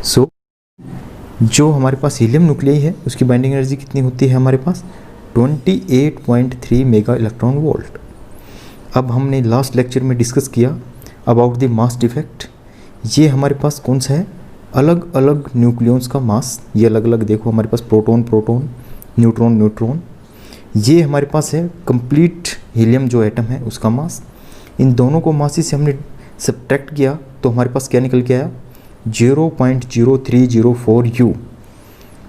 सो जो हमारे पास helium nuclei है उसकी बाइंडिंग एनर्जी कितनी होती है हमारे पास 28.3 मेगा इलेक्ट्रॉन वोल्ट। अब हमने लास्ट लेक्चर में डिस्कस किया अबाउट द मास डिफेक्ट। ये हमारे पास कौन सा है, अलग अलग न्यूक्लियॉन्स का मास। ये अलग अलग देखो हमारे पास प्रोटॉन प्रोटॉन, न्यूट्रॉन न्यूट्रॉन। ये हमारे पास है कंप्लीट हीलियम जो एटम है उसका मास। इन दोनों को मास से हमने सब्ट्रैक्ट किया तो हमारे पास क्या निकल के आया 0.0304 U,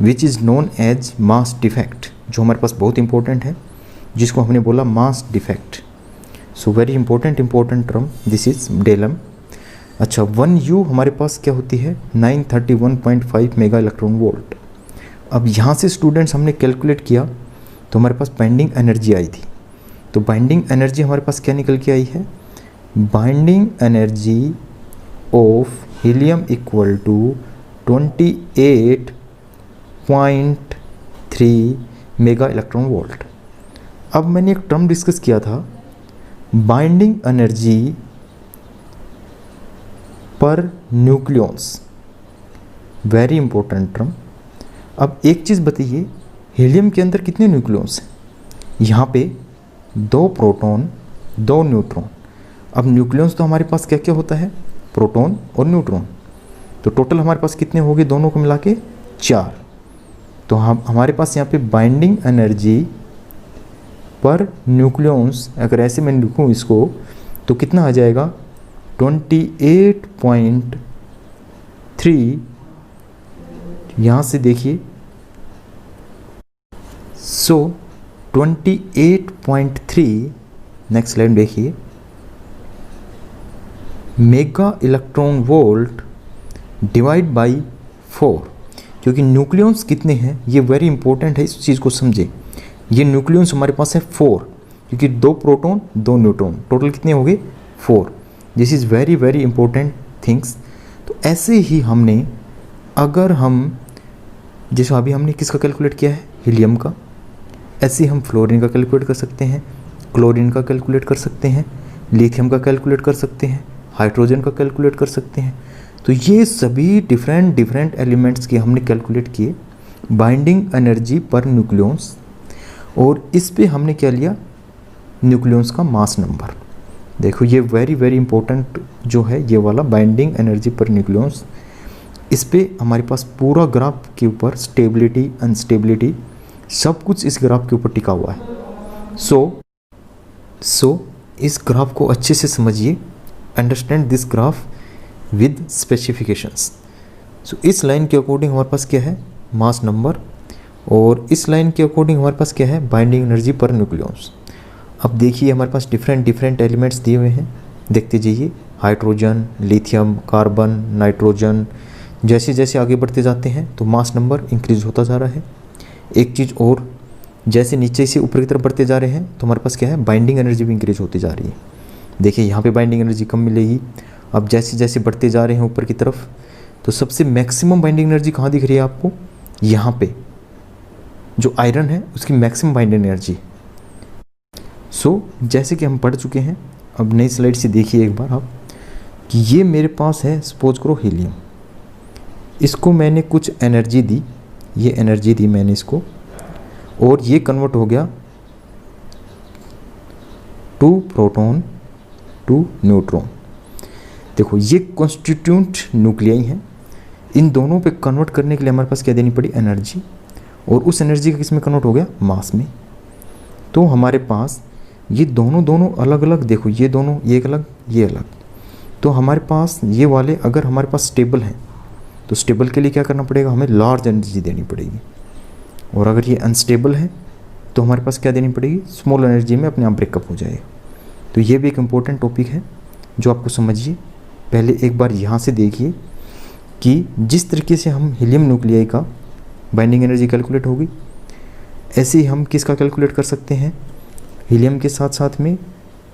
which is known as mass defect, जो हमारे पास बहुत इंपॉर्टेंट है, जिसको हमने बोला mass defect. So very important term, this is डेलम। अच्छा 1 U हमारे पास क्या होती है 931.5 मेगा इलेक्ट्रॉन वोल्ट। अब यहाँ से स्टूडेंट्स हमने कैलकुलेट किया तो हमारे पास बाइंडिंग एनर्जी आई थी। तो बाइंडिंग एनर्जी हमारे पास क्या निकल के आई है, binding energy of helium equal to 28.3 mega electron volt. अब मैंने एक टर्म डिस्कस किया था बाइंडिंग एनर्जी पर न्यूक्लियॉन्स, वेरी इंपॉर्टेंट टर्म। अब एक चीज़ बताइए, हीलियम के अंदर कितने न्यूक्लियॉन्स हैं? यहाँ पे 2 प्रोटॉन 2 न्यूट्रॉन। अब न्यूक्लियॉन्स तो हमारे पास क्या क्या होता है, प्रोटॉन और न्यूट्रॉन। तो टोटल हमारे पास कितने हो गए दोनों को मिला के 4। तो हमारे पास यहाँ पे बाइंडिंग एनर्जी पर न्यूक्लियॉन्स, अगर ऐसे मैं लिखूँ इसको तो कितना आ जाएगा 28.3। यहाँ से देखिए, सो 28.3, नेक्स्ट लाइन देखिए, mega electron volt divide by 4। क्योंकि न्यूक्लियॉन्स कितने हैं ये वेरी इंपॉर्टेंट है, इस चीज़ को समझें। ये न्यूक्लियॉन्स हमारे पास है 4, क्योंकि 2 प्रोटॉन 2 न्यूट्रॉन, टोटल कितने हो गए 4। This is very very important things. तो ऐसे ही हमने, अगर हम जैसे अभी हमने किसका कैलकुलेट किया है हीलियम का, ऐसे हम फ्लोरीन का कैलकुलेट कर सकते हैं, क्लोरीन का कैलकुलेट कर सकते हैं, लिथियम का कैलकुलेट कर सकते हैं, हाइड्रोजन का कैलकुलेट कर सकते हैं। तो ये सभी डिफरेंट एलिमेंट्स के हमने कैलकुलेट किए बाइंडिंग एनर्जी पर न्यूक्लियॉन्स, और इस पे हमने क्या लिया न्यूक्लियॉन्स का मास नंबर। देखो ये वेरी वेरी इंपॉर्टेंट जो है ये वाला बाइंडिंग एनर्जी पर न्यूक्लियॉन्स। इस पे हमारे पास पूरा ग्राफ के ऊपर स्टेबिलिटी अनस्टेबिलिटी सब कुछ इस ग्राफ के ऊपर टिका हुआ है। सो इस ग्राफ को अच्छे से समझिए, understand this graph with specifications. So इस लाइन के अकॉर्डिंग हमारे पास क्या है मास नंबर, और इस लाइन के अकॉर्डिंग हमारे पास क्या है बाइंडिंग एनर्जी पर न्यूक्लियॉन्स। अब देखिए हमारे पास डिफरेंट एलिमेंट्स दिए हुए हैं, देखते जाइए, हाइड्रोजन, लिथियम, कार्बन, नाइट्रोजन। जैसे जैसे आगे बढ़ते जाते हैं तो मास नंबर इंक्रीज होता जा रहा है। एक चीज़ और, जैसे नीचे से ऊपर की तरफ बढ़ते जा रहे हैं तो हमारे पास क्या है बाइंडिंग एनर्जी भी इंक्रीज होती जा रही है। देखिए यहाँ पे बाइंडिंग एनर्जी कम मिलेगी। अब जैसे जैसे बढ़ते जा रहे हैं ऊपर की तरफ तो सबसे मैक्सिमम बाइंडिंग एनर्जी कहाँ दिख रही है आपको, यहाँ पे जो आयरन है उसकी मैक्सिमम बाइंडिंग एनर्जी। सो जैसे कि हम पढ़ चुके हैं, अब नई स्लाइड से देखिए एक बार आप कि ये मेरे पास है सपोज करो हीलियम, इसको मैंने कुछ एनर्जी दी, ये एनर्जी दी मैंने इसको, और ये कन्वर्ट हो गया 2 प्रोटॉन 2 न्यूट्रॉन। देखो ये कॉन्स्टिट्यूंट न्यूक्लियाई हैं, इन दोनों पे कन्वर्ट करने के लिए हमारे पास क्या देनी पड़ी एनर्जी, और उस एनर्जी का किस में कन्वर्ट हो गया मास में। तो हमारे पास ये दोनों अलग अलग, देखो ये दोनों, ये एक अलग ये अलग। तो हमारे पास ये वाले अगर हमारे पास स्टेबल हैं तो स्टेबल के लिए क्या करना पड़ेगा, हमें लार्ज एनर्जी देनी पड़ेगी, और अगर ये अनस्टेबल है तो हमारे पास क्या देनी पड़ेगी स्मॉल एनर्जी में अपने आप ब्रेकअप हो जाएगा। तो ये भी एक इम्पोर्टेंट टॉपिक है जो आपको समझिए। पहले एक बार यहाँ से देखिए कि जिस तरीके से हम हीलियम न्यूक्लियाई का बाइंडिंग एनर्जी कैलकुलेट होगी, ऐसे ही हम किसका कैलकुलेट कर सकते हैं, हीलियम के साथ साथ में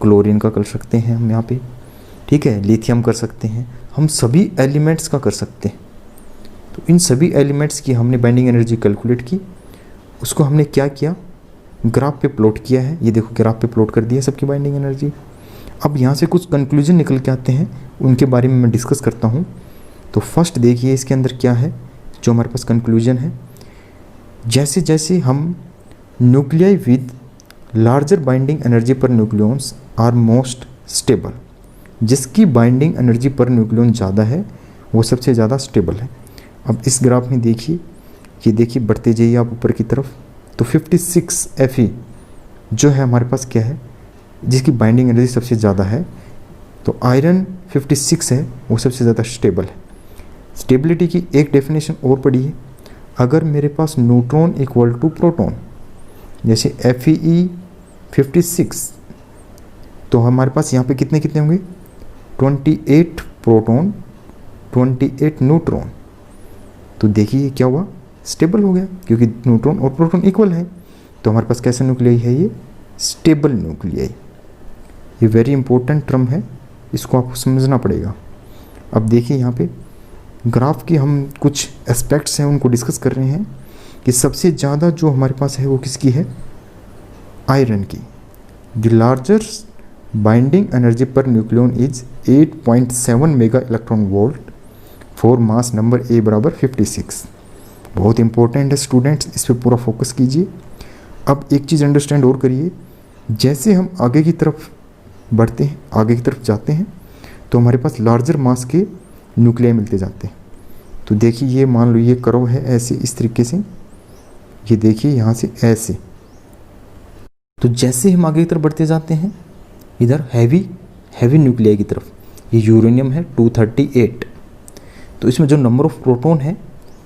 क्लोरीन का कर सकते हैं हम यहाँ पे, ठीक है, लिथियम कर सकते हैं, हम सभी एलिमेंट्स का कर सकते हैं। तो इन सभी एलिमेंट्स की हमने बाइंडिंग एनर्जी कैलकुलेट की, उसको हमने क्या किया ग्राफ पे प्लॉट किया है। ये देखो ग्राफ पे प्लॉट कर दिया सबकी बाइंडिंग एनर्जी। अब यहाँ से कुछ कंक्लूजन निकल के आते हैं, उनके बारे में मैं डिस्कस करता हूँ। तो फर्स्ट देखिए इसके अंदर क्या है जो हमारे पास कंक्लूजन है। जैसे जैसे हम nuclei with larger binding energy पर न्यूक्लियॉन्स आर मोस्ट स्टेबल, जिसकी बाइंडिंग एनर्जी पर न्यूक्लियॉन ज़्यादा है वो सबसे ज़्यादा स्टेबल है। अब इस ग्राफ में देखिए, ये देखिए बढ़ते जाइए आप ऊपर की तरफ, तो 56 Fe जो है हमारे पास क्या है, जिसकी बाइंडिंग एनर्जी सबसे ज़्यादा है, तो आयरन 56 है वो सबसे ज़्यादा स्टेबल है। स्टेबिलिटी की एक डेफिनेशन और पड़ी है, अगर मेरे पास न्यूट्रॉन इक्वल टू प्रोटॉन, जैसे Fe 56, तो हमारे पास यहाँ पे कितने कितने होंगे, 28 प्रोटॉन 28 न्यूट्रॉन। तो देखिए क्या हुआ, स्टेबल हो गया, क्योंकि न्यूट्रॉन और प्रोटॉन इक्वल है। तो हमारे पास कैसा न्यूक्लियाई है, ये स्टेबल न्यूक्लियाई। ये वेरी इंपॉर्टेंट टर्म है, इसको आपको समझना पड़ेगा। अब देखिए यहाँ पे ग्राफ के हम कुछ एस्पेक्ट्स हैं उनको डिस्कस कर रहे हैं कि सबसे ज़्यादा जो हमारे पास है वो किसकी है, आयरन की। The larger binding energy per nucleon is 8.7 mega electron volt for mass number A बराबर 56। बहुत इंपॉर्टेंट है स्टूडेंट्स, इस पर पूरा फोकस कीजिए। अब एक चीज़ अंडरस्टैंड और करिए, जैसे हम आगे की तरफ बढ़ते हैं, आगे की तरफ जाते हैं, तो हमारे पास लार्जर मास के न्यूक्लियाई मिलते जाते हैं। तो देखिए ये मान लो ये कर्व है ऐसे, इस तरीके से, ये देखिए यहाँ से ऐसे। तो जैसे हम आगे की तरफ बढ़ते जाते हैं इधर हैवी न्यूक्लियाई की तरफ, ये यूरेनियम है 238, तो इसमें जो नंबर ऑफ प्रोटॉन है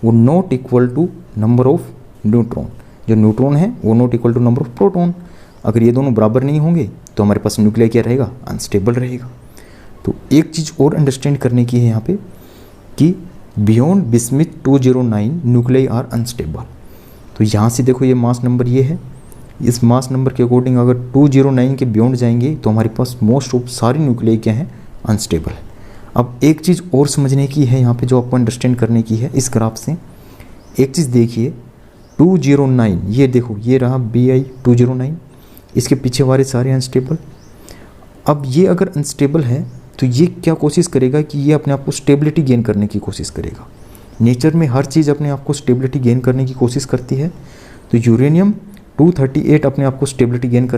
वो not equal to number of neutron. जो न्यूट्रॉन है वो not equal to number of proton. अगर ये दोनों बराबर नहीं होंगे तो हमारे पास न्यूक्लियाई क्या रहेगा, अनस्टेबल रहेगा। तो एक चीज़ और अंडरस्टैंड करने की है यहाँ पे कि beyond bismuth 209 nuclei are unstable. तो यहाँ से देखो ये मास नंबर ये है, इस मास नंबर के अकॉर्डिंग अगर 209 के बियॉन्ड जाएंगे तो हमारे पास मोस्ट ऑफ सारी न्यूक्लियाई क्या है, अनस्टेबल है। अब एक चीज़ और समझने की है यहाँ पे जो आपको अंडरस्टैंड करने की है इस ग्राफ से। एक चीज़ देखिए 209, ये देखो ये रहा Bi 209, इसके पीछे वाले सारे अनस्टेबल। अब ये अगर अनस्टेबल है तो ये क्या कोशिश करेगा कि ये अपने आप को स्टेबिलिटी गेन करने की कोशिश करेगा। नेचर में हर चीज़ अपने आप को स्टेबिलिटी गेन करने की कोशिश करती है, तो यूरेनियम 238 अपने आप को स्टेबिलिटी गेन कर